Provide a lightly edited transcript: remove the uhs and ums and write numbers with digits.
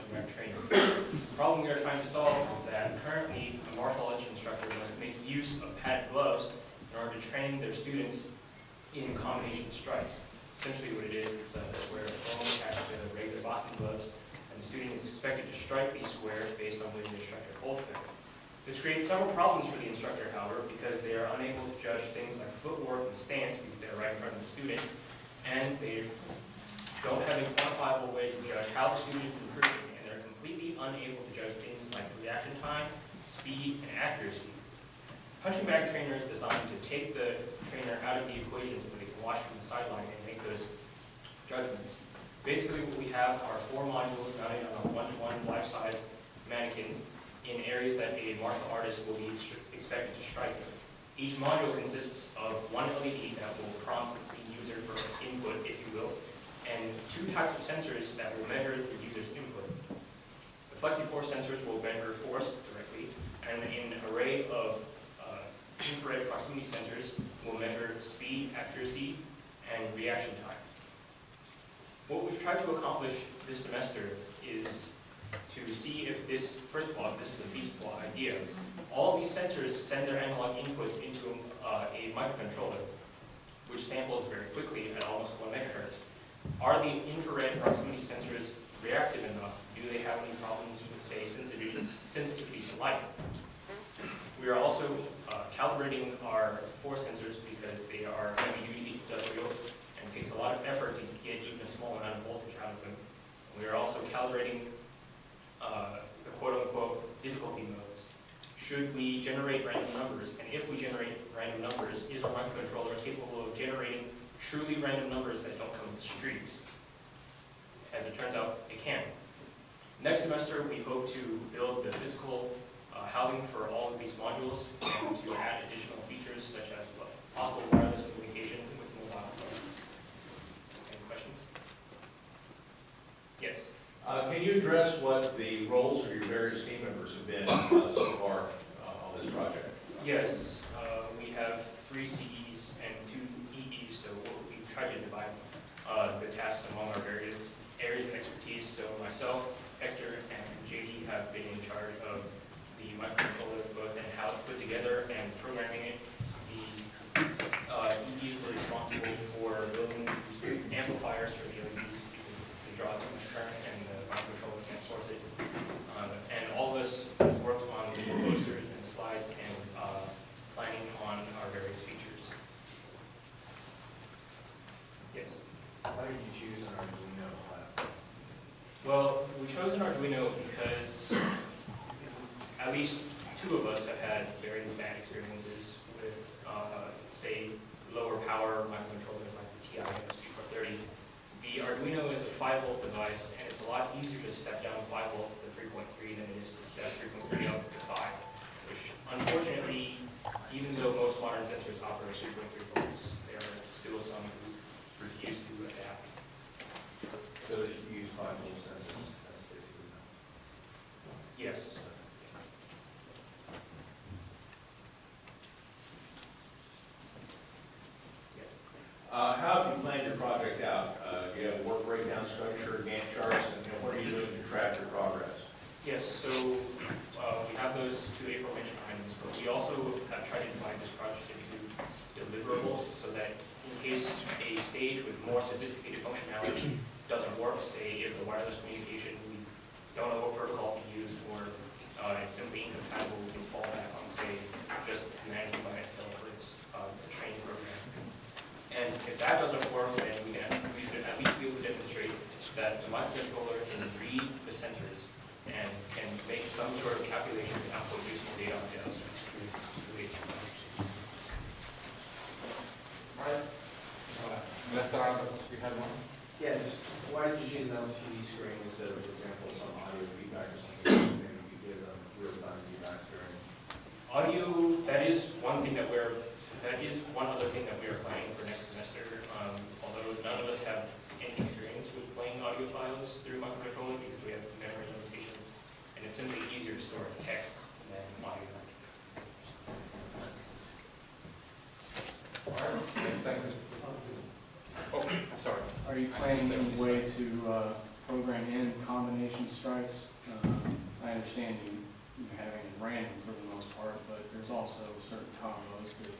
punching bag training. The problem we are trying to solve is that currently a martial arts instructor must make use of padded gloves in order to train their students in combination strikes. Essentially what it is, it's a square of foam attached to regular boxing gloves, and the student is expected to strike these squares based on where the instructor holds them. This creates several problems for the instructor, however, because they are unable to judge things like footwork and stance because they are right in front of the student, and they don't have a quantifiable way to judge how the student is improving, and they're completely unable to judge things like reaction time, speed, and accuracy. Punching bag trainer is designed to take the trainer out of the equation so they can watch from the sideline and make those judgments. Basically what we have are 4 modules mounted on a 1-to-1 life-size mannequin in areas that a martial artist will be expected to strike with. Each module consists of 1 LED that will prompt the user for input, if you will, and 2 types of sensors that will measure the user's input. The FlexiForce sensors will measure force directly, and an array of infrared proximity sensors will measure speed, accuracy, and reaction time. What we've tried to accomplish this semester is to see if this, first of all, if this is a feasible idea. All of these sensors send their analog inputs into a microcontroller, which samples very quickly at almost 1 megahertz. Are the infrared proximity sensors reactive enough? Do they have any problems with, say, sensitivity to light? We are also calibrating our force sensors because they are heavy-duty industrial and takes a lot of effort to get even a small amount of voltage out of them. We are also calibrating the quote-unquote difficulty modes. Should we generate random numbers? And if we generate random numbers, is our microcontroller capable of generating truly random numbers that don't come with streaks? As it turns out, it can. Next semester, we hope to build the physical housing for all of these modules and to add additional features such as possible wireless communication with mobile phones. Any questions? Yes? Can you address what the roles of your various team members have been so far on this project? Yes. We have 3 CEs and 2 EEs, so we've tried to divide the tasks among our various areas of expertise. So myself, Hector, and JD have been in charge of the microcontroller, both in how it's put together and programming it. The EEs were responsible for building amplifiers for the LEDs because they draw too much current and the microcontroller can't source it. And all of us worked on the posters and the slides and planning on our various features. Yes? Why did you choose an Arduino platform? Well, we chose an Arduino because at least 2 of us have had very bad experiences with, say, lower power microcontrollers like the TI SP430. The Arduino is a 5-volt device, and it's a lot easier to step down 5 volts to 3.3 than it is to step 3.3 up to 5, which unfortunately, even though most modern sensors operate 3.3 volts, there are still some who refuse to adapt. So that you use 5-volt sensors, that's basically no. Yes. How have you planned your project out? Do you have a work breakdown structure, Gantt charts, and what are you doing to track your progress? Yes, so we have those 2 aforementioned items, but we also have tried to divide this project into deliverables so that in case a stage with more sophisticated functionality doesn't work, say if the wireless communication, we don't know what protocol to use, or it's simply incompatible, we can fall back on, say, just managing by itself for its training program. And if that doesn't work, then we should at least be able to demonstrate that the microcontroller can read the sensors and can make some sort of calculations and output useful data on data sets. We had one. Yeah, just why did you choose an LCD screen instead of, for example, some audio feedback or something? Maybe you could give real-time feedback during. Audio, that is one other thing that we are planning for next semester. Although none of us have any experience with playing audio files through microcontroller because we have memory limitations, and it's simply easier to store text than audio. All right, thank you. Oh, sorry. Are you planning any way to program in combination strikes. I understand you having it random for the most part, but there's also certain combos that